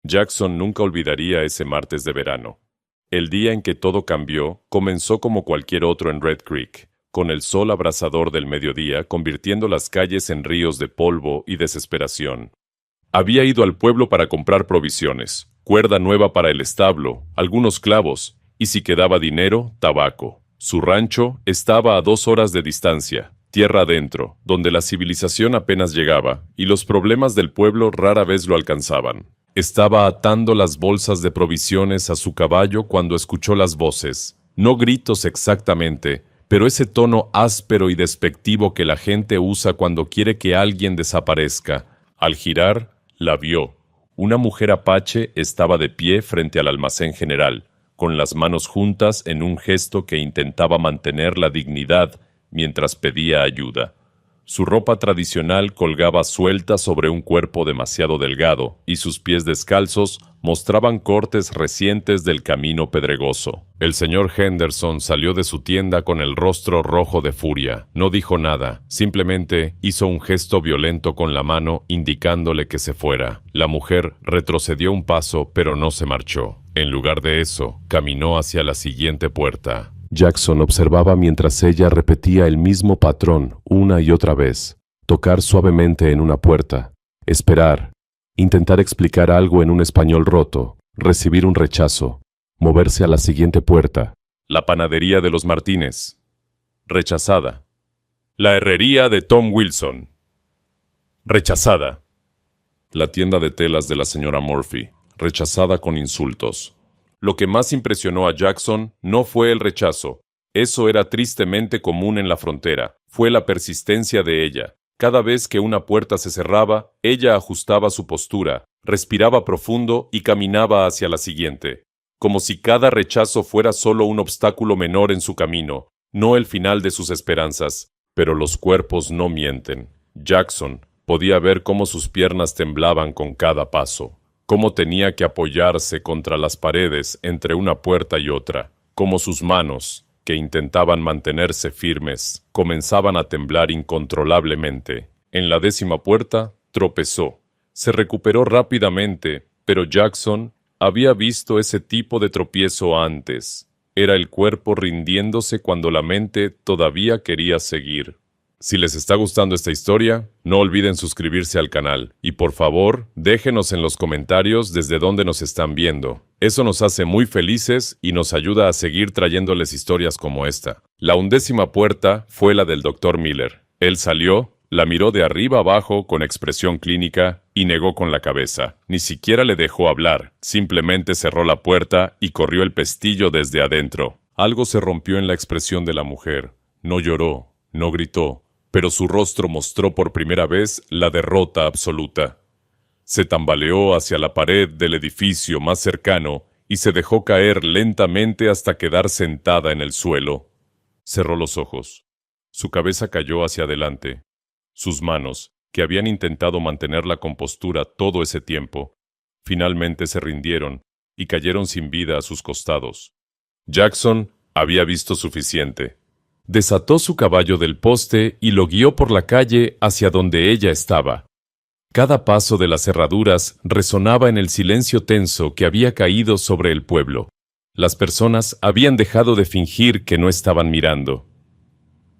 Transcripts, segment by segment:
Jackson nunca olvidaría ese martes de verano. El día en que todo cambió comenzó como cualquier otro en Red Creek, con el sol abrasador del mediodía convirtiendo las calles en ríos de polvo y desesperación. Había ido al pueblo para comprar provisiones, cuerda nueva para el establo, algunos clavos, y si quedaba dinero, tabaco. Su rancho estaba a 2 horas de distancia, tierra adentro, donde la civilización apenas llegaba, y los problemas del pueblo rara vez lo alcanzaban. Estaba atando las bolsas de provisiones a su caballo cuando escuchó las voces, no gritos exactamente, pero ese tono áspero y despectivo que la gente usa cuando quiere que alguien desaparezca. Al girar, la vio. Una mujer apache estaba de pie frente al almacén general, con las manos juntas en un gesto que intentaba mantener la dignidad mientras pedía ayuda. Su ropa tradicional colgaba suelta sobre un cuerpo demasiado delgado, y sus pies descalzos mostraban cortes recientes del camino pedregoso. El señor Henderson salió de su tienda con el rostro rojo de furia. No dijo nada, simplemente hizo un gesto violento con la mano indicándole que se fuera. La mujer retrocedió un paso, pero no se marchó. En lugar de eso, caminó hacia la siguiente puerta. Jackson observaba mientras ella repetía el mismo patrón una y otra vez. Tocar suavemente en una puerta, esperar, intentar explicar algo en un español roto, recibir un rechazo, moverse a la siguiente puerta. La panadería de los Martínez. Rechazada. La herrería de Tom Wilson. Rechazada. La tienda de telas de la señora Murphy. Rechazada con insultos. Lo que más impresionó a Jackson no fue el rechazo. Eso era tristemente común en la frontera. Fue la persistencia de ella. Cada vez que una puerta se cerraba, ella ajustaba su postura, respiraba profundo y caminaba hacia la siguiente. Como si cada rechazo fuera solo un obstáculo menor en su camino, no el final de sus esperanzas. Pero los cuerpos no mienten. Jackson podía ver cómo sus piernas temblaban con cada paso. Cómo tenía que apoyarse contra las paredes entre una puerta y otra, cómo sus manos, que intentaban mantenerse firmes, comenzaban a temblar incontrolablemente. En la 10ª puerta, tropezó. Se recuperó rápidamente, pero Jackson había visto ese tipo de tropiezo antes. Era el cuerpo rindiéndose cuando la mente todavía quería seguir. Si les está gustando esta historia, no olviden suscribirse al canal y por favor, déjenos en los comentarios desde dónde nos están viendo. Eso nos hace muy felices y nos ayuda a seguir trayéndoles historias como esta. La 11ª puerta fue la del Dr. Miller. Él salió, la miró de arriba abajo con expresión clínica y negó con la cabeza. Ni siquiera le dejó hablar, simplemente cerró la puerta y corrió el pestillo desde adentro. Algo se rompió en la expresión de la mujer. No lloró, no gritó, pero su rostro mostró por primera vez la derrota absoluta. Se tambaleó hacia la pared del edificio más cercano y se dejó caer lentamente hasta quedar sentada en el suelo. Cerró los ojos. Su cabeza cayó hacia adelante. Sus manos, que habían intentado mantener la compostura todo ese tiempo, finalmente se rindieron y cayeron sin vida a sus costados. Jackson había visto suficiente. Desató su caballo del poste y lo guió por la calle hacia donde ella estaba. Cada paso de las herraduras resonaba en el silencio tenso que había caído sobre el pueblo. Las personas habían dejado de fingir que no estaban mirando.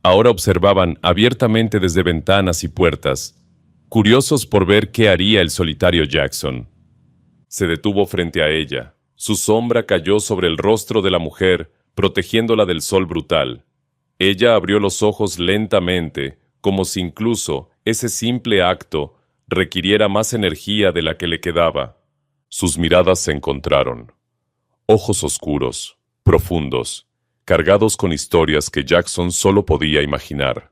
Ahora observaban abiertamente desde ventanas y puertas, curiosos por ver qué haría el solitario Jackson. Se detuvo frente a ella. Su sombra cayó sobre el rostro de la mujer, protegiéndola del sol brutal. Ella abrió los ojos lentamente, como si incluso ese simple acto requiriera más energía de la que le quedaba. Sus miradas se encontraron. Ojos oscuros, profundos, cargados con historias que Jackson solo podía imaginar.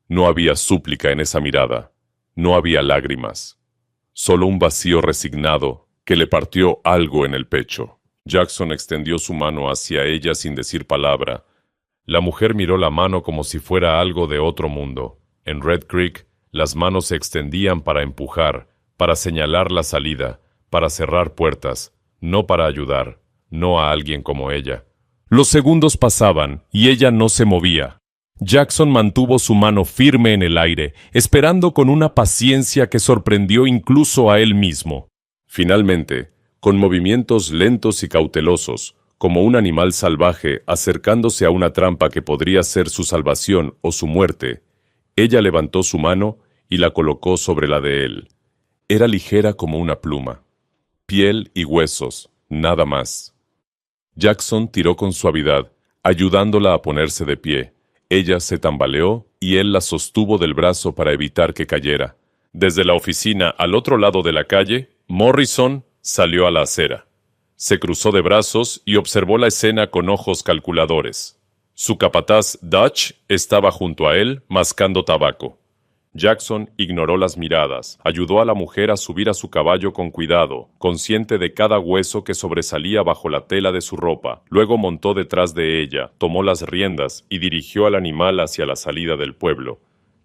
No había súplica en esa mirada, no había lágrimas, solo un vacío resignado que le partió algo en el pecho. Jackson extendió su mano hacia ella sin decir palabra. La mujer miró la mano como si fuera algo de otro mundo. En Red Creek, las manos se extendían para empujar, para señalar la salida, para cerrar puertas, no para ayudar, no a alguien como ella. Los segundos pasaban y ella no se movía. Jackson mantuvo su mano firme en el aire, esperando con una paciencia que sorprendió incluso a él mismo. Finalmente, con movimientos lentos y cautelosos, como un animal salvaje acercándose a una trampa que podría ser su salvación o su muerte. Ella levantó su mano y la colocó sobre la de él. Era ligera como una pluma. Piel y huesos, nada más. Jackson tiró con suavidad, ayudándola a ponerse de pie. Ella se tambaleó y él la sostuvo del brazo para evitar que cayera. Desde la oficina al otro lado de la calle, Morrison salió a la acera. Se cruzó de brazos y observó la escena con ojos calculadores. Su capataz, Dutch, estaba junto a él, mascando tabaco. Jackson ignoró las miradas, ayudó a la mujer a subir a su caballo con cuidado, consciente de cada hueso que sobresalía bajo la tela de su ropa. Luego montó detrás de ella, tomó las riendas y dirigió al animal hacia la salida del pueblo.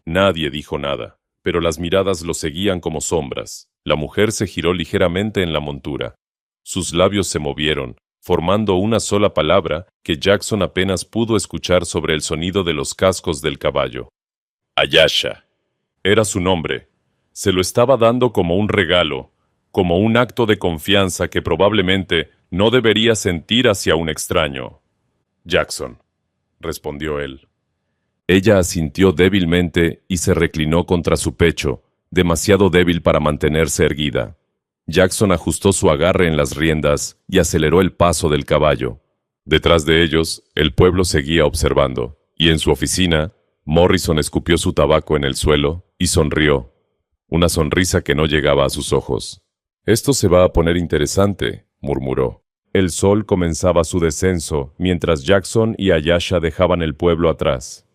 Nadie dijo nada, pero las miradas lo seguían como sombras. La mujer se giró ligeramente en la montura. Sus labios se movieron, formando una sola palabra que Jackson apenas pudo escuchar sobre el sonido de los cascos del caballo. Ayasha. Era su nombre. Se lo estaba dando como un regalo, como un acto de confianza que probablemente no debería sentir hacia un extraño. Jackson, respondió él. Ella asintió débilmente y se reclinó contra su pecho, demasiado débil para mantenerse erguida. Jackson ajustó su agarre en las riendas y aceleró el paso del caballo. Detrás de ellos, el pueblo seguía observando, y en su oficina, Morrison escupió su tabaco en el suelo y sonrió, una sonrisa que no llegaba a sus ojos. «Esto se va a poner interesante», murmuró. El sol comenzaba su descenso mientras Jackson y Ayasha dejaban el pueblo atrás.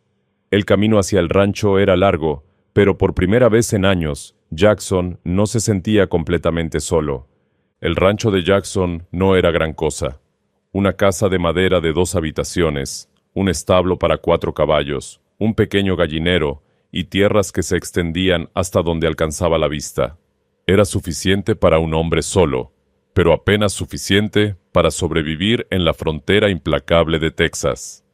El camino hacia el rancho era largo, pero por primera vez en años, Jackson no se sentía completamente solo. El rancho de Jackson no era gran cosa. Una casa de madera de 2 habitaciones, un establo para 4 caballos, un pequeño gallinero y tierras que se extendían hasta donde alcanzaba la vista. Era suficiente para un hombre solo, pero apenas suficiente para sobrevivir en la frontera implacable de Texas.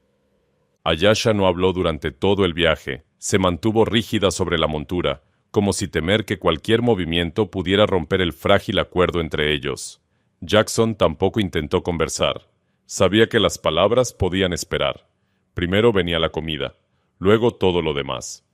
Ayasha no habló durante todo el viaje. Se mantuvo rígida sobre la montura, como si temer que cualquier movimiento pudiera romper el frágil acuerdo entre ellos. Jackson tampoco intentó conversar. Sabía que las palabras podían esperar. Primero venía la comida, luego todo lo demás.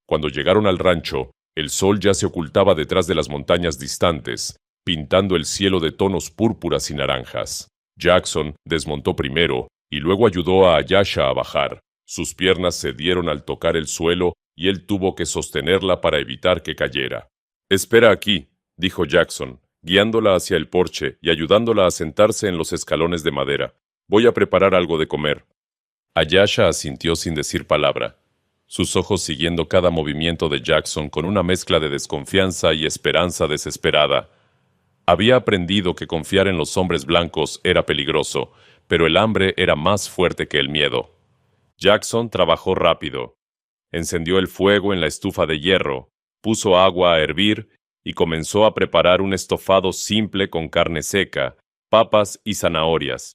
Cuando llegaron al rancho, el sol ya se ocultaba detrás de las montañas distantes, pintando el cielo de tonos púrpuras y naranjas. Jackson desmontó primero y luego ayudó a Ayasha a bajar. Sus piernas cedieron al tocar el suelo y él tuvo que sostenerla para evitar que cayera. «Espera aquí», dijo Jackson, guiándola hacia el porche y ayudándola a sentarse en los escalones de madera. «Voy a preparar algo de comer». Ayasha asintió sin decir palabra, sus ojos siguiendo cada movimiento de Jackson con una mezcla de desconfianza y esperanza desesperada. Había aprendido que confiar en los hombres blancos era peligroso, pero el hambre era más fuerte que el miedo. Jackson trabajó rápido. Encendió el fuego en la estufa de hierro, puso agua a hervir y comenzó a preparar un estofado simple con carne seca, papas y zanahorias.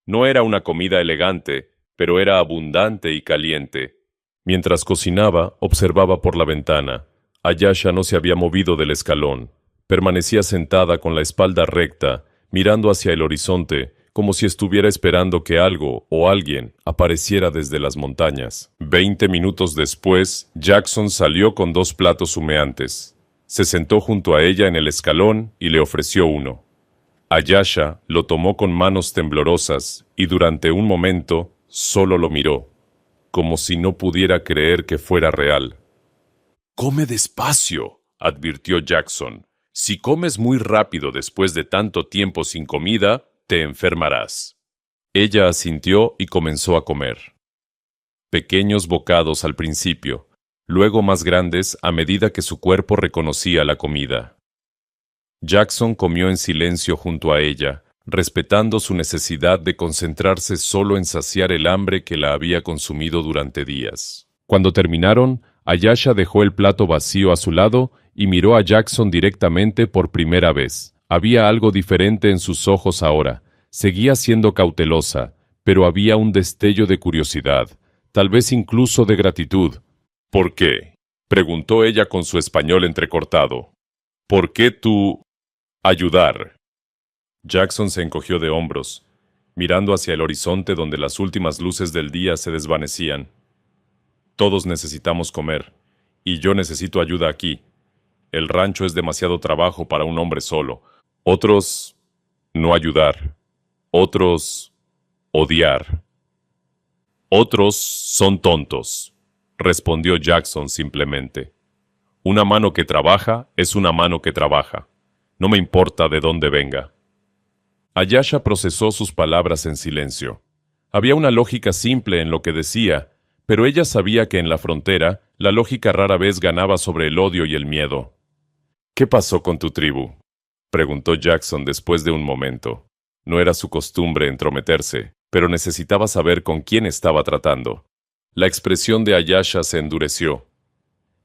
No era una comida elegante, pero era abundante y caliente. Mientras cocinaba, observaba por la ventana. Ayasha no se había movido del escalón. Permanecía sentada con la espalda recta, mirando hacia el horizonte, como si estuviera esperando que algo o alguien apareciera desde las montañas. 20 minutos después, Jackson salió con 2 platos humeantes. Se sentó junto a ella en el escalón y le ofreció uno. Ayasha lo tomó con manos temblorosas y durante un momento solo lo miró, como si no pudiera creer que fuera real. «Come despacio», advirtió Jackson. «Si comes muy rápido después de tanto tiempo sin comida, te enfermarás». Ella asintió y comenzó a comer. Pequeños bocados al principio, luego más grandes a medida que su cuerpo reconocía la comida. Jackson comió en silencio junto a ella, respetando su necesidad de concentrarse solo en saciar el hambre que la había consumido durante días. Cuando terminaron, Ayasha dejó el plato vacío a su lado y miró a Jackson directamente por primera vez. Había algo diferente en sus ojos ahora. Seguía siendo cautelosa, pero había un destello de curiosidad, tal vez incluso de gratitud. «¿Por qué?», preguntó ella con su español entrecortado. «¿Por qué tú ayudar?» Jackson se encogió de hombros, mirando hacia el horizonte donde las últimas luces del día se desvanecían. Todos necesitamos comer, y yo necesito ayuda aquí. El rancho es demasiado trabajo para un hombre solo. Otros, no ayudar. Otros, odiar. Otros son tontos, respondió Jackson simplemente. Una mano que trabaja es una mano que trabaja. No me importa de dónde venga. Ayesha procesó sus palabras en silencio. Había una lógica simple en lo que decía, pero ella sabía que en la frontera la lógica rara vez ganaba sobre el odio y el miedo. ¿Qué pasó con tu tribu?, preguntó Jackson después de un momento. No era su costumbre entrometerse, pero necesitaba saber con quién estaba tratando. La expresión de Ayesha se endureció.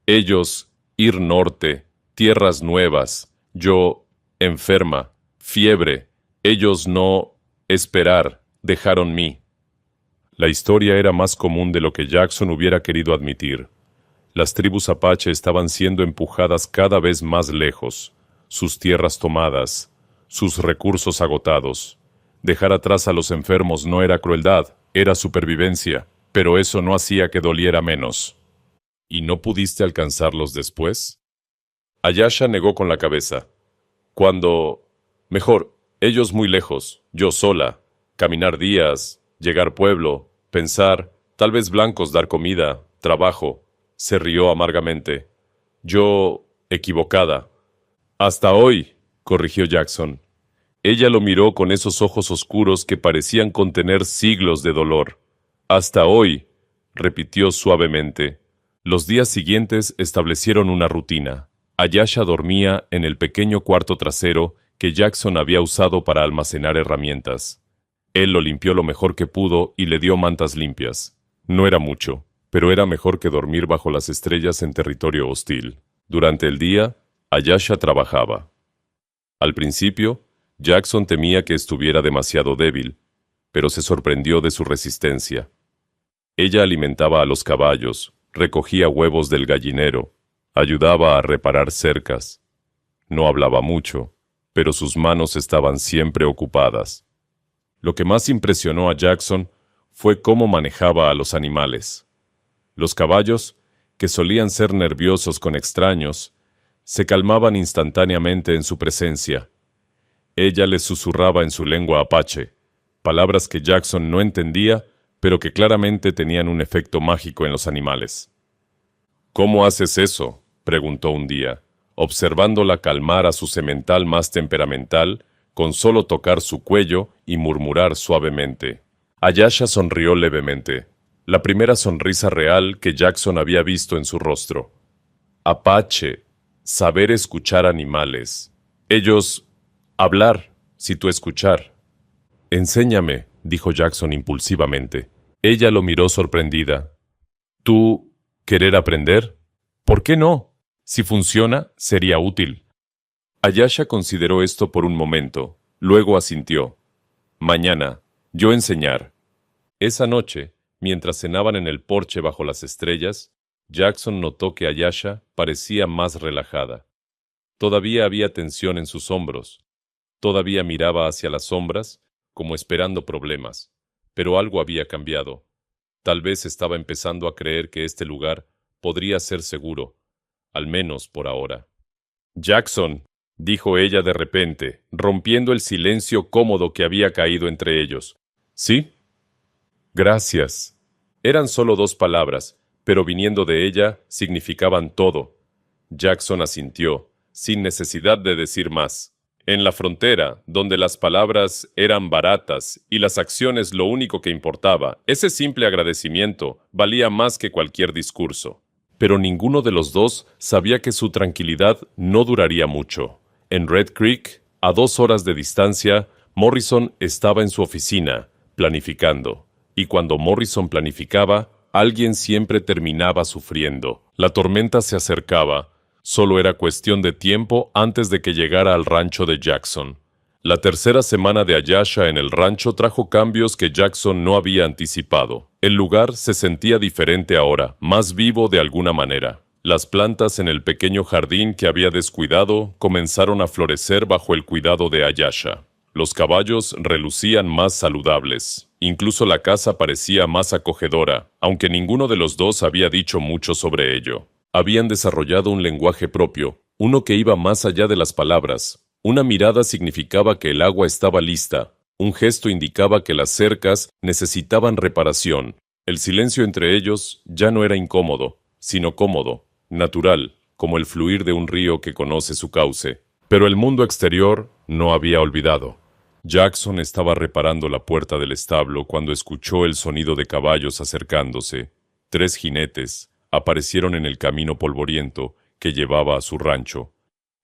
Ellos, ir norte, tierras nuevas, yo, enferma, fiebre, ellos no, esperar, dejaron mí. La historia era más común de lo que Jackson hubiera querido admitir. Las tribus apache estaban siendo empujadas cada vez más lejos, sus tierras tomadas, sus recursos agotados. Dejar atrás a los enfermos no era crueldad, era supervivencia, pero eso no hacía que doliera menos. ¿Y no pudiste alcanzarlos después? Ayesha negó con la cabeza. Mejor, ellos muy lejos, yo sola, caminar días, llegar pueblo, pensar, tal vez blancos dar comida, trabajo. Se rió amargamente. Yo, equivocada. Hasta hoy, corrigió Jackson. Ella lo miró con esos ojos oscuros que parecían contener siglos de dolor. Hasta hoy, repitió suavemente. Los días siguientes establecieron una rutina. Ayesha dormía en el pequeño cuarto trasero que Jackson había usado para almacenar herramientas. Él lo limpió lo mejor que pudo y le dio mantas limpias. No era mucho, pero era mejor que dormir bajo las estrellas en territorio hostil. Durante el día, Ayesha trabajaba. Al principio, Jackson temía que estuviera demasiado débil, pero se sorprendió de su resistencia. Ella alimentaba a los caballos, recogía huevos del gallinero, ayudaba a reparar cercas. No hablaba mucho, pero sus manos estaban siempre ocupadas. Lo que más impresionó a Jackson fue cómo manejaba a los animales. Los caballos, que solían ser nerviosos con extraños, se calmaban instantáneamente en su presencia. Ella les susurraba en su lengua apache, palabras que Jackson no entendía, pero que claramente tenían un efecto mágico en los animales. ¿Cómo haces eso?, preguntó un día, observándola calmar a su semental más temperamental, con solo tocar su cuello y murmurar suavemente. Ayesha sonrió levemente, la primera sonrisa real que Jackson había visto en su rostro. Apache, saber escuchar animales. Ellos, hablar, si tú escuchar. Enséñame, dijo Jackson impulsivamente. Ella lo miró sorprendida. ¿Tú, querer aprender? ¿Por qué no? Si funciona, sería útil. Ayesha consideró esto por un momento, luego asintió. Mañana, yo enseñar. Esa noche, mientras cenaban en el porche bajo las estrellas, Jackson notó que Ayesha parecía más relajada. Todavía había tensión en sus hombros. Todavía miraba hacia las sombras, como esperando problemas. Pero algo había cambiado. Tal vez estaba empezando a creer que este lugar podría ser seguro, al menos por ahora. Jackson, dijo ella de repente, rompiendo el silencio cómodo que había caído entre ellos. ¿Sí? Gracias. Eran solo 2 palabras, pero viniendo de ella, significaban todo. Jackson asintió, sin necesidad de decir más. En la frontera, donde las palabras eran baratas y las acciones lo único que importaba, ese simple agradecimiento valía más que cualquier discurso. Pero ninguno de los dos sabía que su tranquilidad no duraría mucho. En Red Creek, a 2 horas de distancia, Morrison estaba en su oficina, planificando. Y cuando Morrison planificaba, alguien siempre terminaba sufriendo. La tormenta se acercaba. Solo era cuestión de tiempo antes de que llegara al rancho de Jackson. La tercera semana de Ayesha en el rancho trajo cambios que Jackson no había anticipado. El lugar se sentía diferente ahora, más vivo de alguna manera. Las plantas en el pequeño jardín que había descuidado comenzaron a florecer bajo el cuidado de Ayesha. Los caballos relucían más saludables. Incluso la casa parecía más acogedora, aunque ninguno de los dos había dicho mucho sobre ello. Habían desarrollado un lenguaje propio, uno que iba más allá de las palabras. Una mirada significaba que el agua estaba lista. Un gesto indicaba que las cercas necesitaban reparación. El silencio entre ellos ya no era incómodo, sino cómodo, natural, como el fluir de un río que conoce su cauce. Pero el mundo exterior no había olvidado. Jackson estaba reparando la puerta del establo cuando escuchó el sonido de caballos acercándose. 3 jinetes aparecieron en el camino polvoriento que llevaba a su rancho.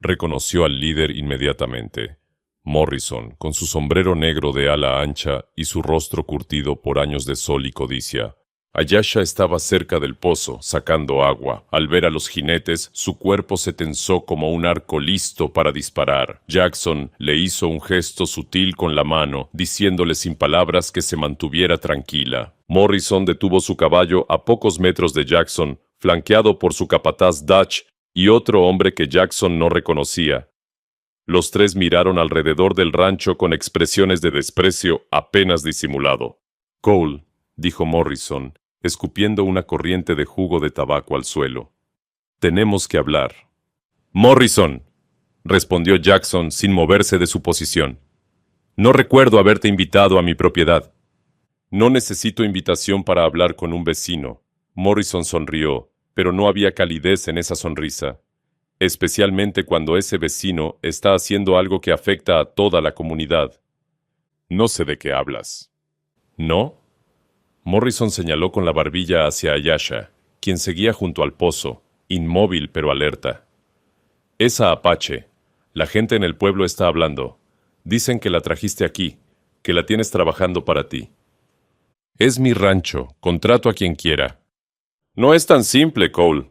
Reconoció al líder inmediatamente. Morrison, con su sombrero negro de ala ancha y su rostro curtido por años de sol y codicia. Ayesha estaba cerca del pozo, sacando agua. Al ver a los jinetes, su cuerpo se tensó como un arco listo para disparar. Jackson le hizo un gesto sutil con la mano, diciéndole sin palabras que se mantuviera tranquila. Morrison detuvo su caballo a pocos metros de Jackson, flanqueado por su capataz Dutch y otro hombre que Jackson no reconocía. Los 3 miraron alrededor del rancho con expresiones de desprecio apenas disimulado. «Cole», dijo Morrison, escupiendo una corriente de jugo de tabaco al suelo. «Tenemos que hablar». «Morrison», respondió Jackson sin moverse de su posición. «No recuerdo haberte invitado a mi propiedad». «No necesito invitación para hablar con un vecino». Morrison sonrió, pero no había calidez en esa sonrisa, especialmente cuando ese vecino está haciendo algo que afecta a toda la comunidad. «No sé de qué hablas». «¿No?» Morrison señaló con la barbilla hacia Ayesha, quien seguía junto al pozo, inmóvil pero alerta. «Esa Apache. La gente en el pueblo está hablando. Dicen que la trajiste aquí, que la tienes trabajando para ti». «Es mi rancho. Contrato a quien quiera». «No es tan simple, Cole».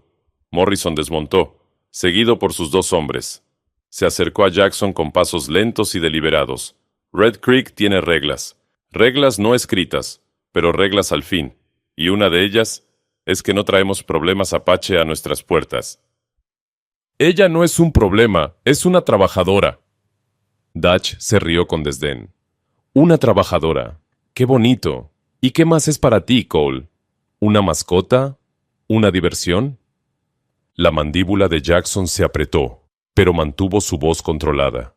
Morrison desmontó, seguido por sus 2 hombres. Se acercó a Jackson con pasos lentos y deliberados. «Red Creek tiene reglas. Reglas no escritas, pero reglas al fin. Y una de ellas es que no traemos problemas Apache a nuestras puertas». «Ella no es un problema, es una trabajadora». Dutch se rió con desdén. «Una trabajadora. Qué bonito. ¿Y qué más es para ti, Cole? ¿Una mascota? ¿Una diversión?» La mandíbula de Jackson se apretó, pero mantuvo su voz controlada.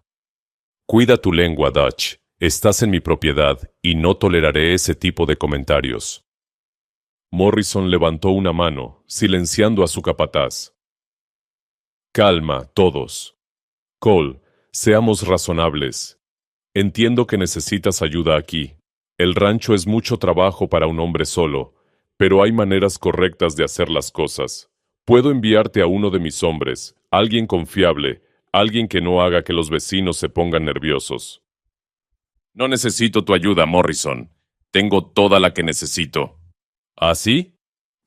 «Cuida tu lengua, Dutch. Estás en mi propiedad y no toleraré ese tipo de comentarios». Morrison levantó una mano, silenciando a su capataz. «Calma, todos. Cole, seamos razonables. Entiendo que necesitas ayuda aquí. El rancho es mucho trabajo para un hombre solo, pero hay maneras correctas de hacer las cosas. Puedo enviarte a uno de mis hombres, alguien confiable, alguien que no haga que los vecinos se pongan nerviosos». «No necesito tu ayuda, Morrison. Tengo toda la que necesito». ¿Ah, sí?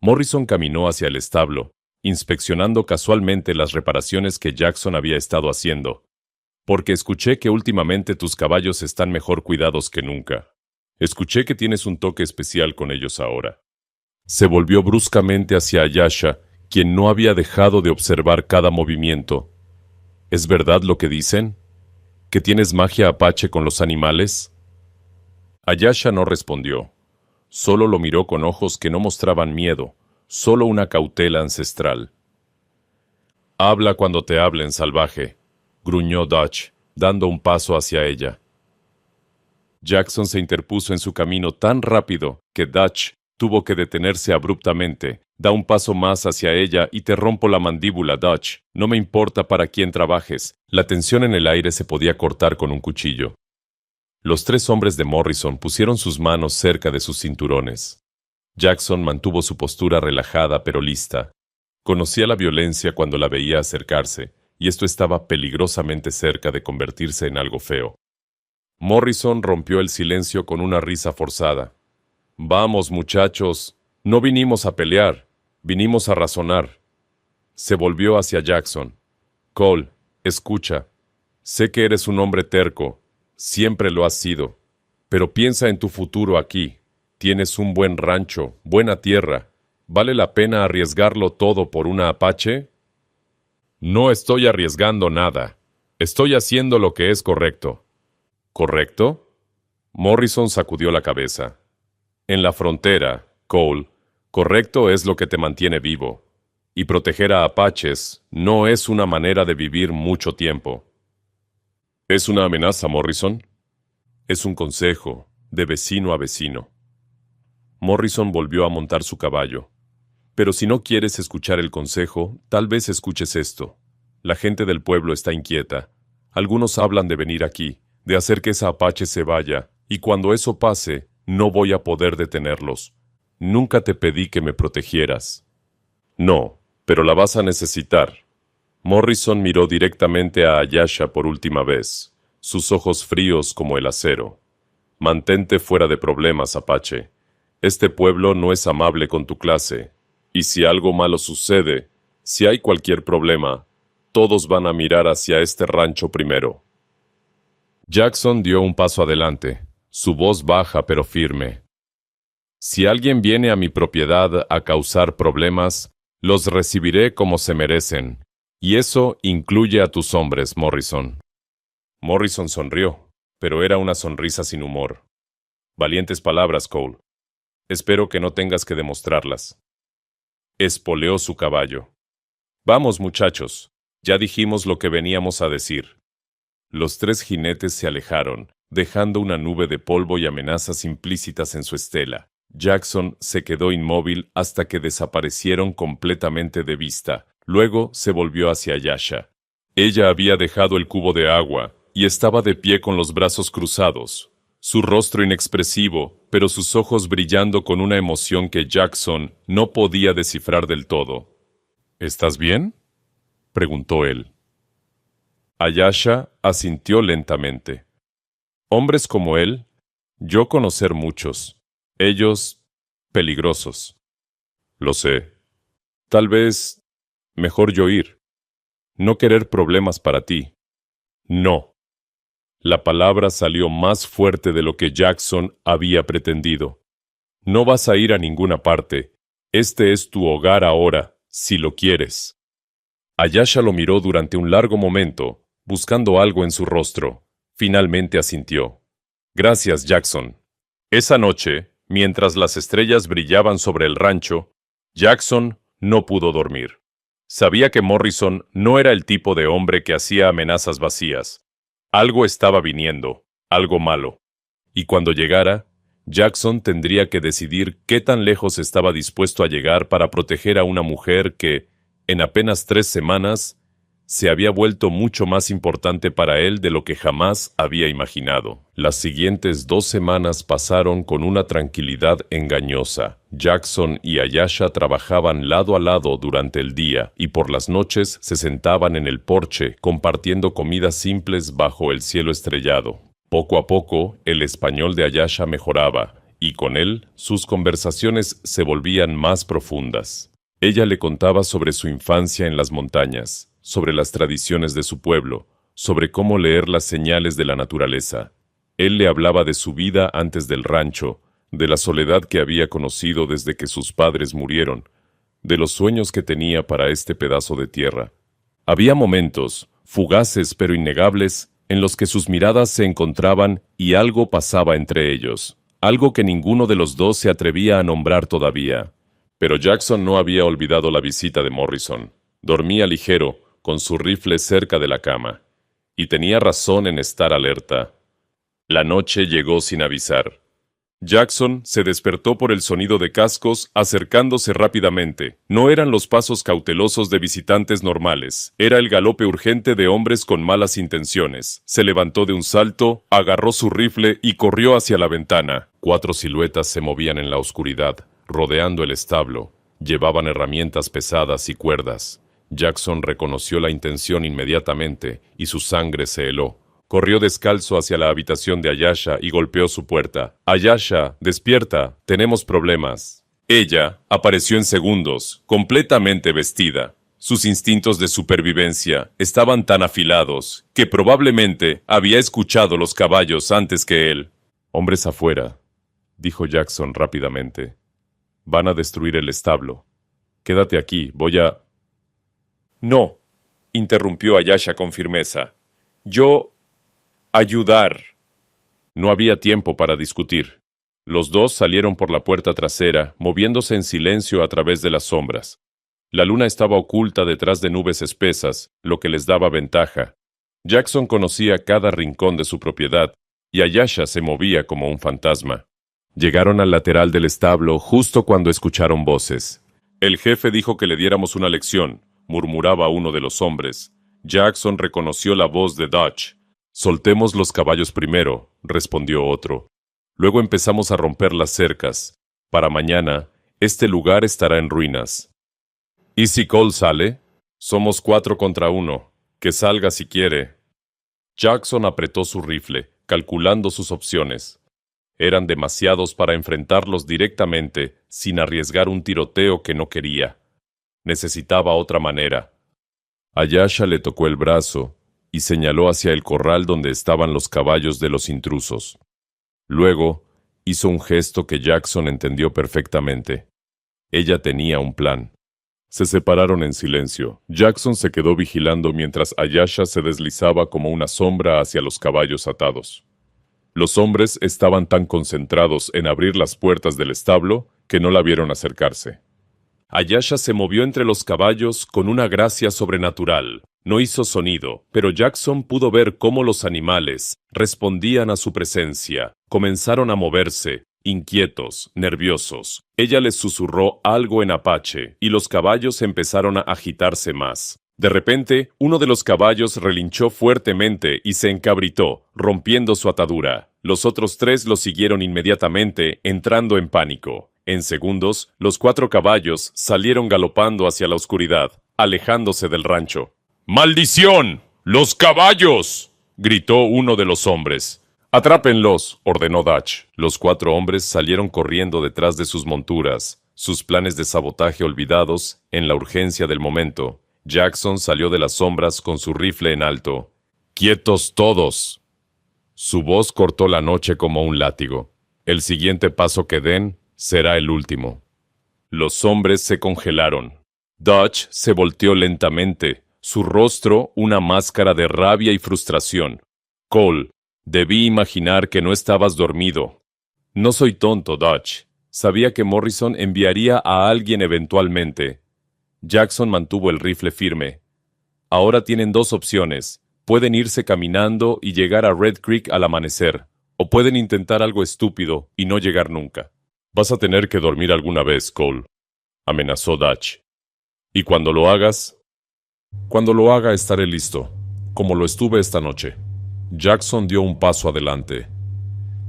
Morrison caminó hacia el establo, inspeccionando casualmente las reparaciones que Jackson había estado haciendo. «Porque escuché que últimamente tus caballos están mejor cuidados que nunca. Escuché que tienes un toque especial con ellos ahora». Se volvió bruscamente hacia Ayesha, quien no había dejado de observar cada movimiento. «¿Es verdad lo que dicen? ¿Que tienes magia Apache con los animales?» Ayesha no respondió. Solo lo miró con ojos que no mostraban miedo, solo una cautela ancestral. «Habla cuando te hablen, salvaje», gruñó Dutch, dando un paso hacia ella. Jackson se interpuso en su camino tan rápido que Dutch tuvo que detenerse abruptamente. «Da un paso más hacia ella y te rompo la mandíbula, Dutch. No me importa para quién trabajes». La tensión en el aire se podía cortar con un cuchillo. Los 3 hombres de Morrison pusieron sus manos cerca de sus cinturones. Jackson mantuvo su postura relajada pero lista. Conocía la violencia cuando la veía acercarse, y esto estaba peligrosamente cerca de convertirse en algo feo. Morrison rompió el silencio con una risa forzada. «Vamos, muchachos, no vinimos a pelear, vinimos a razonar». Se volvió hacia Jackson. «Cole, escucha. Sé que eres un hombre terco, siempre lo has sido, pero piensa en tu futuro aquí. Tienes un buen rancho, buena tierra. ¿Vale la pena arriesgarlo todo por una Apache?» «No estoy arriesgando nada. Estoy haciendo lo que es correcto». ¿correcto? Morrison sacudió la cabeza. En la frontera, Cole, correcto es lo que te mantiene vivo. Y proteger a apaches no es una manera de vivir mucho tiempo. ¿Es una amenaza, Morrison? Es un consejo, de vecino a vecino. Morrison volvió a montar su caballo. Pero si no quieres escuchar el consejo, tal vez escuches esto. La gente del pueblo está inquieta. Algunos hablan de venir aquí, de hacer que esa apache se vaya, y cuando eso pase, no voy a poder detenerlos. Nunca te pedí que me protegieras. No, pero la vas a necesitar. Morrison miró directamente a Ayasha por última vez, sus ojos fríos como el acero. Mantente fuera de problemas, Apache. Este pueblo no es amable con tu clase, y si algo malo sucede, si hay cualquier problema, todos van a mirar hacia este rancho primero. Jackson dio un paso adelante, su voz baja pero firme. Si alguien viene a mi propiedad a causar problemas, los recibiré como se merecen, y eso incluye a tus hombres, Morrison. Morrison sonrió, pero era una sonrisa sin humor. Valientes palabras, Cole. Espero que no tengas que demostrarlas. Espoleó su caballo. Vamos, muchachos, ya dijimos lo que veníamos a decir. Los tres jinetes se alejaron, dejando una nube de polvo y amenazas implícitas en su estela. Jackson se quedó inmóvil hasta que desaparecieron completamente de vista. Luego se volvió hacia Ayasha. Ella había dejado el cubo de agua y estaba de pie con los brazos cruzados, su rostro inexpresivo, pero sus ojos brillando con una emoción que Jackson no podía descifrar del todo. ¿Estás bien?, preguntó él. Ayasha asintió lentamente. Hombres como él, yo conocer muchos. Ellos, peligrosos. Lo sé. Tal vez, mejor yo ir. No querer problemas para ti. No. La palabra salió más fuerte de lo que Jackson había pretendido. No vas a ir a ninguna parte. Este es tu hogar ahora, si lo quieres. Ayasha lo miró durante un largo momento, buscando algo en su rostro. Finalmente asintió. Gracias, Jackson. Esa noche, mientras las estrellas brillaban sobre el rancho, Jackson no pudo dormir. Sabía que Morrison no era el tipo de hombre que hacía amenazas vacías. Algo estaba viniendo, algo malo. Y cuando llegara, Jackson tendría que decidir qué tan lejos estaba dispuesto a llegar para proteger a una mujer que, en apenas 3 semanas, se había vuelto mucho más importante para él de lo que jamás había imaginado. Las siguientes 2 semanas pasaron con una tranquilidad engañosa. Jackson y Ayasha trabajaban lado a lado durante el día y por las noches se sentaban en el porche compartiendo comidas simples bajo el cielo estrellado. Poco a poco, el español de Ayasha mejoraba y con él sus conversaciones se volvían más profundas. Ella le contaba sobre su infancia en las montañas, sobre las tradiciones de su pueblo, sobre cómo leer las señales de la naturaleza. Él le hablaba de su vida antes del rancho, de la soledad que había conocido desde que sus padres murieron, de los sueños que tenía para este pedazo de tierra. Había momentos, fugaces pero innegables, en los que sus miradas se encontraban y algo pasaba entre ellos, algo que ninguno de los dos se atrevía a nombrar todavía. Pero Jackson no había olvidado la visita de Morrison. Dormía ligero, con su rifle cerca de la cama, y tenía razón en estar alerta. La noche llegó sin avisar. Jackson se despertó por el sonido de cascos acercándose rápidamente. No eran los pasos cautelosos de visitantes normales, era el galope urgente de hombres con malas intenciones. Se levantó de un salto, agarró su rifle y corrió hacia la ventana. 4 siluetas se movían en la oscuridad, rodeando el establo. Llevaban herramientas pesadas y cuerdas. Jackson reconoció la intención inmediatamente y su sangre se heló. Corrió descalzo hacia la habitación de Ayasha y golpeó su puerta. «Ayasha, despierta, tenemos problemas». Ella apareció en segundos, completamente vestida. Sus instintos de supervivencia estaban tan afilados que probablemente había escuchado los caballos antes que él. «Hombres afuera», dijo Jackson rápidamente. «Van a destruir el establo. Quédate aquí, voy a...» «No», interrumpió Ayasha con firmeza. «Yo... ayudar». No había tiempo para discutir. Los dos salieron por la puerta trasera, moviéndose en silencio a través de las sombras. La luna estaba oculta detrás de nubes espesas, lo que les daba ventaja. Jackson conocía cada rincón de su propiedad, y Ayasha se movía como un fantasma. Llegaron al lateral del establo justo cuando escucharon voces. El jefe dijo que le diéramos una lección, murmuraba uno de los hombres. Jackson reconoció la voz de Dutch. Soltemos los caballos primero, respondió otro. Luego empezamos a romper las cercas. Para mañana, este lugar estará en ruinas. ¿Y si Cole sale? Somos 4 contra 1. Que salga si quiere. Jackson apretó su rifle, calculando sus opciones. Eran demasiados para enfrentarlos directamente, sin arriesgar un tiroteo que no quería. Necesitaba otra manera. Ayasha le tocó el brazo y señaló hacia el corral donde estaban los caballos de los intrusos. Luego, hizo un gesto que Jackson entendió perfectamente. Ella tenía un plan. Se separaron en silencio. Jackson se quedó vigilando mientras Ayasha se deslizaba como una sombra hacia los caballos atados. Los hombres estaban tan concentrados en abrir las puertas del establo que no la vieron acercarse. Ayasha se movió entre los caballos con una gracia sobrenatural. No hizo sonido, pero Jackson pudo ver cómo los animales respondían a su presencia. Comenzaron a moverse, inquietos, nerviosos. Ella les susurró algo en apache, y los caballos empezaron a agitarse más. De repente, uno de los caballos relinchó fuertemente y se encabritó, rompiendo su atadura. Los otros 3 lo siguieron inmediatamente, entrando en pánico. En segundos, los 4 caballos salieron galopando hacia la oscuridad, alejándose del rancho. ¡Maldición! ¡Los caballos!, gritó uno de los hombres. «Atrápenlos», ordenó Dutch. Los 4 hombres salieron corriendo detrás de sus monturas, sus planes de sabotaje olvidados en la urgencia del momento. Jackson salió de las sombras con su rifle en alto. «¡Quietos todos!». Su voz cortó la noche como un látigo. El siguiente paso que den será el último. Los hombres se congelaron. Dutch se volteó lentamente, su rostro una máscara de rabia y frustración. «Cole, debí imaginar que no estabas dormido». «No soy tonto, Dutch. Sabía que Morrison enviaría a alguien eventualmente». Jackson mantuvo el rifle firme. «Ahora tienen 2 opciones. Pueden irse caminando y llegar a Red Creek al amanecer, o pueden intentar algo estúpido y no llegar nunca». «Vas a tener que dormir alguna vez, Cole», amenazó Dutch. «Y cuando lo hagas...». «Cuando lo haga estaré listo, como lo estuve esta noche». Jackson dio un paso adelante.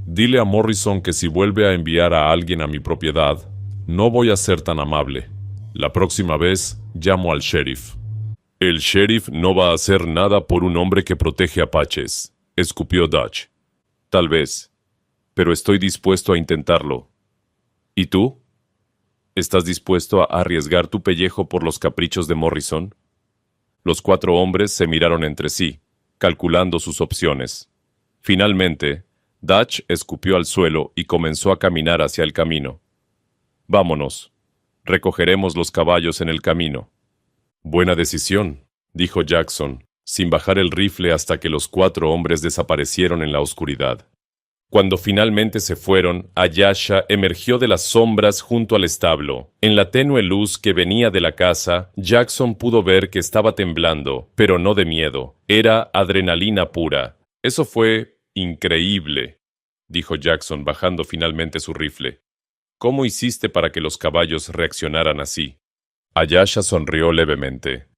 «Dile a Morrison que si vuelve a enviar a alguien a mi propiedad, no voy a ser tan amable. La próxima vez llamo al sheriff». «El sheriff no va a hacer nada por un hombre que protege apaches», escupió Dutch. «Tal vez, pero estoy dispuesto a intentarlo». «¿Y tú? ¿Estás dispuesto a arriesgar tu pellejo por los caprichos de Morrison?». Los 4 hombres se miraron entre sí, calculando sus opciones. Finalmente, Dutch escupió al suelo y comenzó a caminar hacia el camino. «Vámonos. Recogeremos los caballos en el camino». «Buena decisión», dijo Jackson, sin bajar el rifle hasta que los 4 hombres desaparecieron en la oscuridad. Cuando finalmente se fueron, Ayasha emergió de las sombras junto al establo. En la tenue luz que venía de la casa, Jackson pudo ver que estaba temblando, pero no de miedo. Era adrenalina pura. «Eso fue increíble», dijo Jackson bajando finalmente su rifle. «¿Cómo hiciste para que los caballos reaccionaran así?». Ayasha sonrió levemente.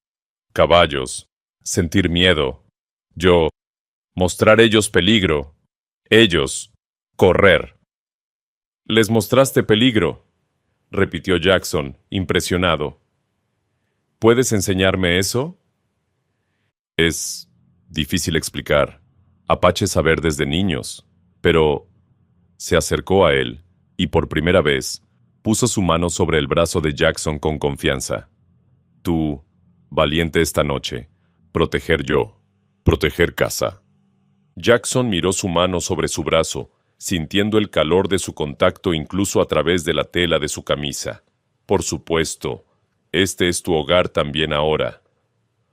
«Caballos. Sentir miedo. Yo. Mostrar ellos peligro. Ellos. Correr». «Les mostraste peligro», repitió Jackson, impresionado. «¿Puedes enseñarme eso?». «Es difícil explicar. Apaches saber desde niños». Pero se acercó a él y por primera vez puso su mano sobre el brazo de Jackson con confianza. «Tú, valiente esta noche. Proteger yo. Proteger casa». Jackson miró su mano sobre su brazo, sintiendo el calor de su contacto incluso a través de la tela de su camisa. «Por supuesto, este es tu hogar también ahora».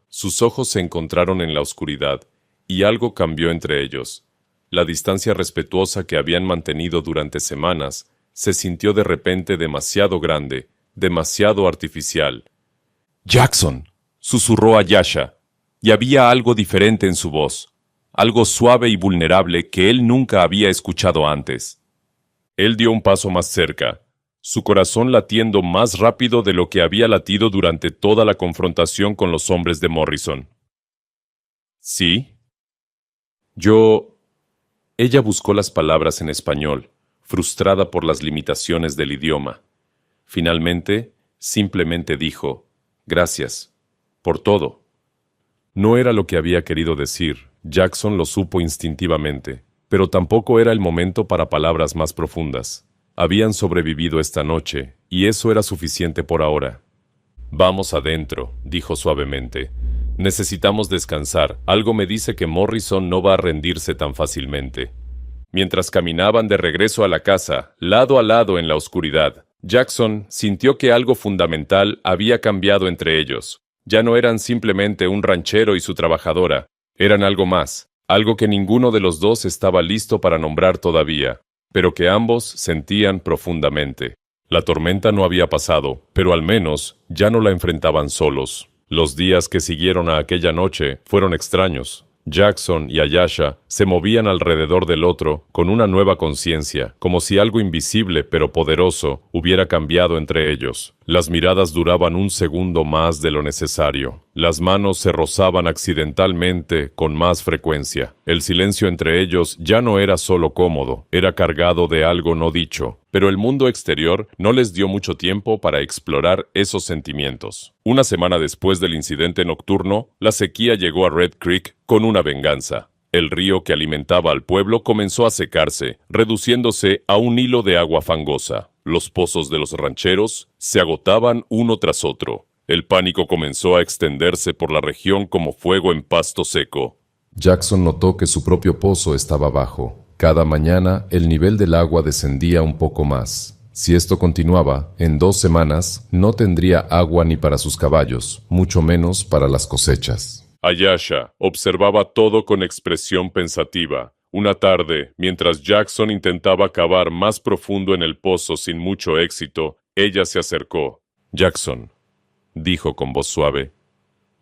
Sus ojos se encontraron en la oscuridad, y algo cambió entre ellos. La distancia respetuosa que habían mantenido durante semanas se sintió de repente demasiado grande, demasiado artificial. «Jackson», susurró Ayesha, y había algo diferente en su voz, algo suave y vulnerable que él nunca había escuchado antes. Él dio un paso más cerca, su corazón latiendo más rápido de lo que había latido durante toda la confrontación con los hombres de Morrison. «¿Sí?» «Yo...» Ella buscó las palabras en español, frustrada por las limitaciones del idioma. Finalmente, simplemente dijo, «Gracias, por todo». No era lo que había querido decir, Jackson lo supo instintivamente, pero tampoco era el momento para palabras más profundas. Habían sobrevivido esta noche, y eso era suficiente por ahora. «Vamos adentro», dijo suavemente. «Necesitamos descansar. Algo me dice que Morrison no va a rendirse tan fácilmente». Mientras caminaban de regreso a la casa, lado a lado en la oscuridad, Jackson sintió que algo fundamental había cambiado entre ellos. Ya no eran simplemente un ranchero y su trabajadora, eran algo más, algo que ninguno de los dos estaba listo para nombrar todavía, pero que ambos sentían profundamente. La tormenta no había pasado, pero al menos ya no la enfrentaban solos. Los días que siguieron a aquella noche fueron extraños. Jackson y Ayesha se movían alrededor del otro con una nueva conciencia, como si algo invisible pero poderoso hubiera cambiado entre ellos. Las miradas duraban un segundo más de lo necesario. Las manos se rozaban accidentalmente con más frecuencia. El silencio entre ellos ya no era solo cómodo, era cargado de algo no dicho. Pero el mundo exterior no les dio mucho tiempo para explorar esos sentimientos. Una semana después del incidente nocturno, la sequía llegó a Red Creek con una venganza. El río que alimentaba al pueblo comenzó a secarse, reduciéndose a un hilo de agua fangosa. Los pozos de los rancheros se agotaban uno tras otro. El pánico comenzó a extenderse por la región como fuego en pasto seco. Jackson notó que su propio pozo estaba bajo. Cada mañana el nivel del agua descendía un poco más. Si esto continuaba, en 2 semanas no tendría agua ni para sus caballos, mucho menos para las cosechas. Ayesha observaba todo con expresión pensativa. Una tarde, mientras Jackson intentaba cavar más profundo en el pozo sin mucho éxito, ella se acercó. «Jackson», dijo con voz suave,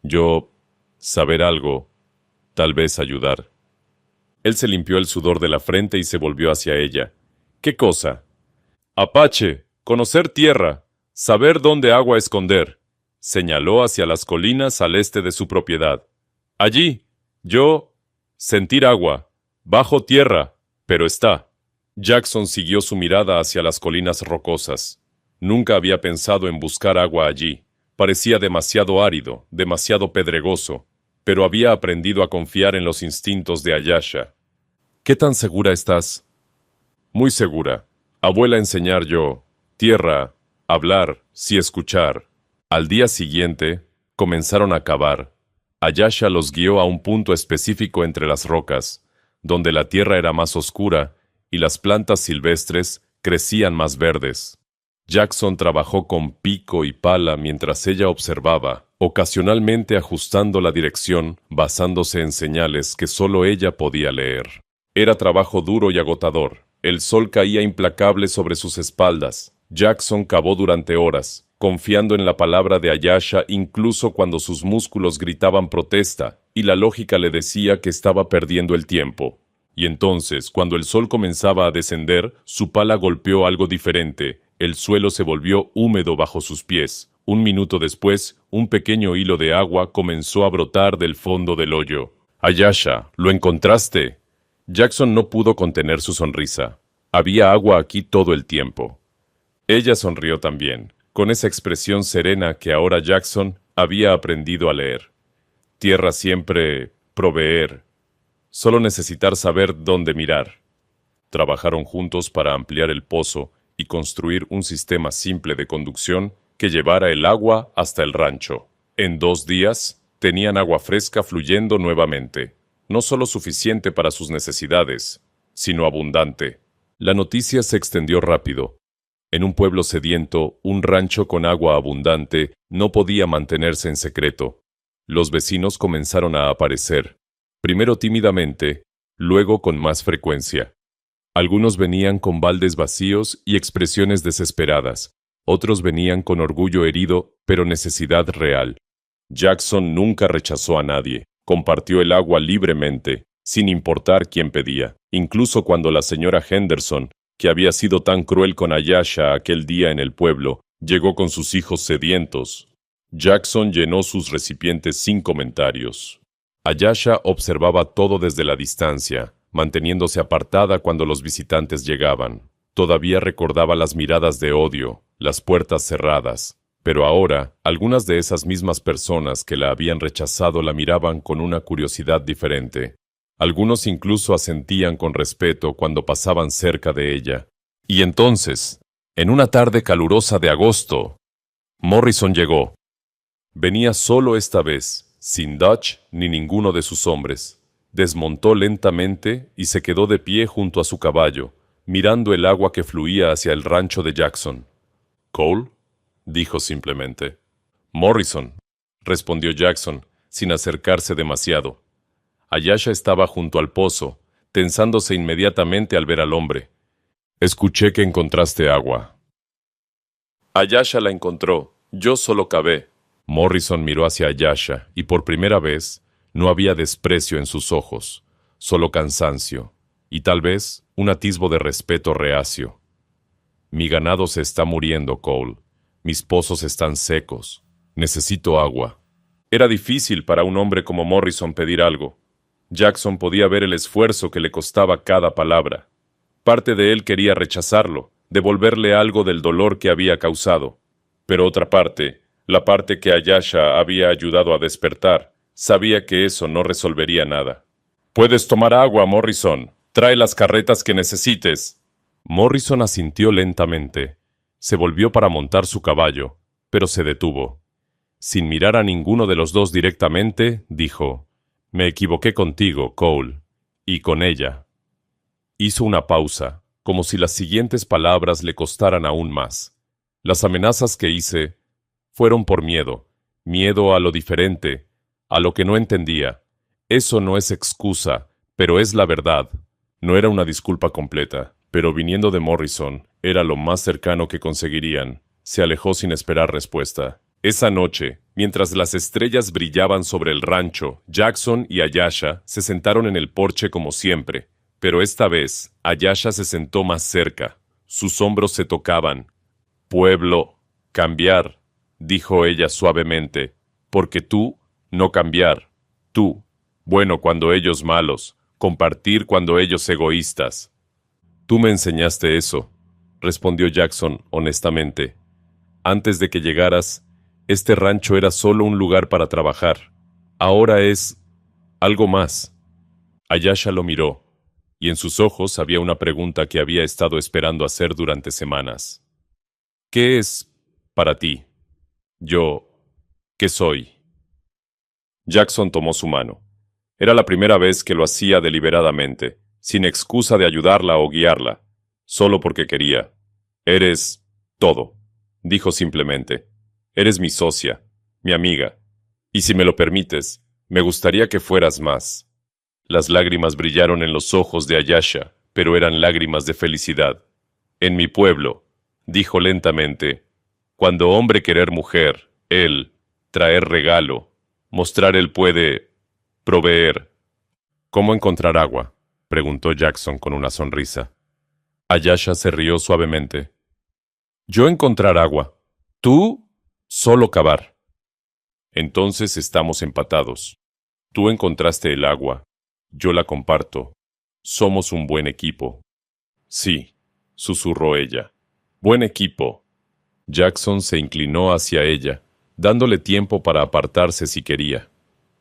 «yo... saber algo, tal vez ayudar». Él se limpió el sudor de la frente y se volvió hacia ella. «¿Qué cosa?» «Apache, conocer tierra, saber dónde agua esconder». Señaló hacia las colinas al este de su propiedad. «Allí, yo... sentir agua, bajo tierra, pero está». Jackson siguió su mirada hacia las colinas rocosas. Nunca había pensado en buscar agua allí. Parecía demasiado árido, demasiado pedregoso, pero había aprendido a confiar en los instintos de Ayesha. «¿Qué tan segura estás?» «Muy segura. Abuela enseñar yo. Tierra, hablar, sí escuchar». Al día siguiente, comenzaron a cavar. Ayesha los guió a un punto específico entre las rocas, donde la tierra era más oscura y las plantas silvestres crecían más verdes. Jackson trabajó con pico y pala mientras ella observaba, ocasionalmente ajustando la dirección basándose en señales que solo ella podía leer. Era trabajo duro y agotador. El sol caía implacable sobre sus espaldas. Jackson cavó durante horas, confiando en la palabra de Ayesha incluso cuando sus músculos gritaban protesta y la lógica le decía que estaba perdiendo el tiempo. Y entonces, cuando el sol comenzaba a descender, su pala golpeó algo diferente. El suelo se volvió húmedo bajo sus pies. 1 minuto después, un pequeño hilo de agua comenzó a brotar del fondo del hoyo. «Ayesha, ¿lo encontraste?» Jackson no pudo contener su sonrisa. Había agua aquí todo el tiempo. Ella sonrió también, con esa expresión serena que ahora Jackson había aprendido a leer. Tierra siempre, proveer. Solo necesitar saber dónde mirar. Trabajaron juntos para ampliar el pozo y construir un sistema simple de conducción que llevara el agua hasta el rancho. En 2 días, tenían agua fresca fluyendo nuevamente. No solo suficiente para sus necesidades, sino abundante. La noticia se extendió rápido. En un pueblo sediento, un rancho con agua abundante no podía mantenerse en secreto. Los vecinos comenzaron a aparecer, primero tímidamente, luego con más frecuencia. Algunos venían con baldes vacíos y expresiones desesperadas. Otros venían con orgullo herido, pero necesidad real. Jackson nunca rechazó a nadie. Compartió el agua libremente, sin importar quién pedía. Incluso cuando la señora Henderson, que había sido tan cruel con Ayesha aquel día en el pueblo, llegó con sus hijos sedientos, Jackson llenó sus recipientes sin comentarios. Ayesha observaba todo desde la distancia, manteniéndose apartada cuando los visitantes llegaban. Todavía recordaba las miradas de odio, las puertas cerradas, pero ahora algunas de esas mismas personas que la habían rechazado la miraban con una curiosidad diferente. Algunos incluso asentían con respeto cuando pasaban cerca de ella. Y entonces, en una tarde calurosa de agosto, Morrison llegó. Venía solo esta vez, sin Dutch ni ninguno de sus hombres. Desmontó lentamente y se quedó de pie junto a su caballo, mirando el agua que fluía hacia el rancho de Jackson. «¿Cole?», dijo simplemente. «Morrison», respondió Jackson, sin acercarse demasiado. Ayesha estaba junto al pozo, tensándose inmediatamente al ver al hombre. «Escuché que encontraste agua». «Ayesha la encontró. Yo solo cavé». Morrison miró hacia Ayesha y por primera vez no había desprecio en sus ojos, solo cansancio, y tal vez un atisbo de respeto reacio. «Mi ganado se está muriendo, Cole. Mis pozos están secos. Necesito agua». Era difícil para un hombre como Morrison pedir algo. Jackson podía ver el esfuerzo que le costaba cada palabra. Parte de él quería rechazarlo, devolverle algo del dolor que había causado. Pero otra parte, la parte que Ayesha había ayudado a despertar, sabía que eso no resolvería nada. «Puedes tomar agua, Morrison. Trae las carretas que necesites». Morrison asintió lentamente. Se volvió para montar su caballo, pero se detuvo. Sin mirar a ninguno de los dos directamente, dijo: «Me equivoqué contigo, Cole, y con ella». Hizo una pausa, como si las siguientes palabras le costaran aún más. Las amenazas que hice fueron por miedo, miedo a lo diferente, a lo que no entendía. Eso no es excusa, pero es la verdad. No era una disculpa completa, pero viniendo de Morrison, era lo más cercano que conseguirían. Se alejó sin esperar respuesta. Esa noche, mientras las estrellas brillaban sobre el rancho, Jackson y Ayesha se sentaron en el porche como siempre, pero esta vez Ayesha se sentó más cerca. Sus hombros se tocaban. «Pueblo, cambiar», dijo ella suavemente, «porque tú, no cambiar. Tú, bueno cuando ellos malos, compartir cuando ellos egoístas». «Tú me enseñaste eso», respondió Jackson honestamente. «Antes de que llegaras, este rancho era solo un lugar para trabajar. Ahora es algo más». Ayesha lo miró, y en sus ojos había una pregunta que había estado esperando hacer durante semanas. «¿Qué es para ti? Yo, ¿qué soy?» Jackson tomó su mano. Era la primera vez que lo hacía deliberadamente, sin excusa de ayudarla o guiarla, solo porque quería. «Eres todo», dijo simplemente. «Eres mi socia, mi amiga, y si me lo permites, me gustaría que fueras más». Las lágrimas brillaron en los ojos de Ayesha, pero eran lágrimas de felicidad. «En mi pueblo», dijo lentamente, «cuando hombre querer mujer, él, traer regalo, mostrar él puede proveer». «¿Cómo encontrar agua?», preguntó Jackson con una sonrisa. Ayesha se rió suavemente. «Yo encontrar agua. Tú, solo cavar». «Entonces estamos empatados. Tú encontraste el agua. Yo la comparto. Somos un buen equipo». «Sí», susurró ella. «Buen equipo». Jackson se inclinó hacia ella, dándole tiempo para apartarse si quería.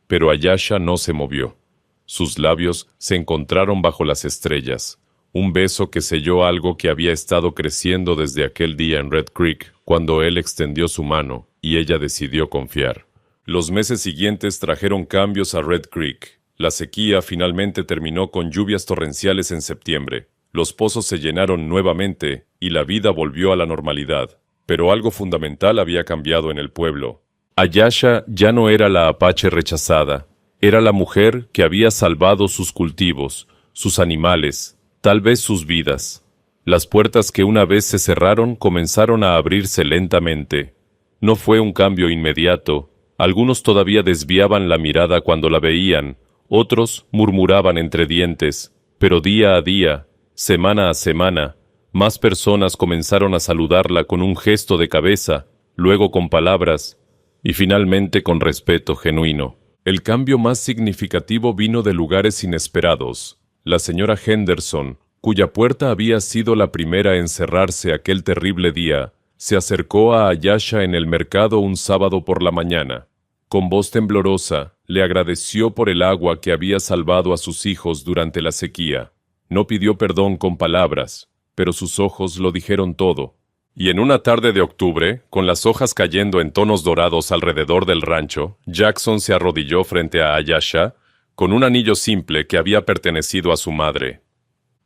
Pero Ayesha no se movió. Sus labios se encontraron bajo las estrellas, un beso que selló algo que había estado creciendo desde aquel día en Red Creek, cuando él extendió su mano y ella decidió confiar. Los meses siguientes trajeron cambios a Red Creek. La sequía finalmente terminó con lluvias torrenciales en septiembre. Los pozos se llenaron nuevamente y la vida volvió a la normalidad. Pero algo fundamental había cambiado en el pueblo. Ayesha ya no era la apache rechazada. Era la mujer que había salvado sus cultivos, sus animales, tal vez sus vidas. Las puertas que una vez se cerraron comenzaron a abrirse lentamente. No fue un cambio inmediato. Algunos todavía desviaban la mirada cuando la veían, otros murmuraban entre dientes, pero día a día, semana a semana, más personas comenzaron a saludarla con un gesto de cabeza, luego con palabras, y finalmente con respeto genuino. El cambio más significativo vino de lugares inesperados. La señora Henderson, cuya puerta había sido la primera en cerrarse aquel terrible día, se acercó a Ayesha en el mercado un sábado por la mañana. Con voz temblorosa, le agradeció por el agua que había salvado a sus hijos durante la sequía. No pidió perdón con palabras, pero sus ojos lo dijeron todo. Y en una tarde de octubre, con las hojas cayendo en tonos dorados alrededor del rancho, Jackson se arrodilló frente a Ayesha con un anillo simple que había pertenecido a su madre.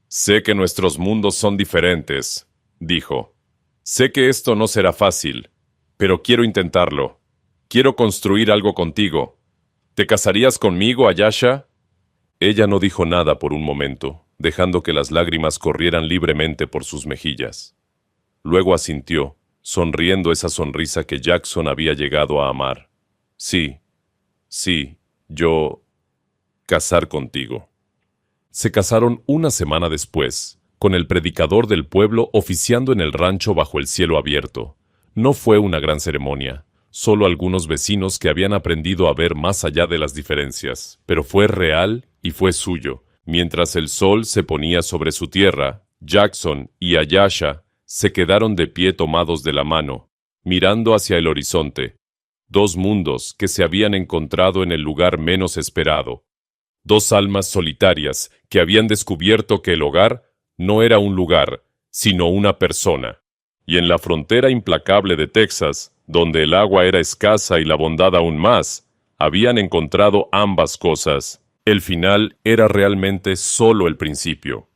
«Sé que nuestros mundos son diferentes», dijo. «Sé que esto no será fácil, pero quiero intentarlo. Quiero construir algo contigo. ¿Te casarías conmigo, Ayesha?» Ella no dijo nada por un momento, dejando que las lágrimas corrieran libremente por sus mejillas. Luego asintió, sonriendo esa sonrisa que Jackson había llegado a amar. «Sí, yo... casar contigo». Se casaron una semana después, con el predicador del pueblo oficiando en el rancho bajo el cielo abierto. No fue una gran ceremonia, solo algunos vecinos que habían aprendido a ver más allá de las diferencias, pero fue real y fue suyo. Mientras el sol se ponía sobre su tierra, Jackson y Ayesha se quedaron de pie tomados de la mano, mirando hacia el horizonte. Dos mundos que se habían encontrado en el lugar menos esperado. Dos almas solitarias que habían descubierto que el hogar no era un lugar, sino una persona. Y en la frontera implacable de Texas, donde el agua era escasa y la bondad aún más, habían encontrado ambas cosas. El final era realmente solo el principio.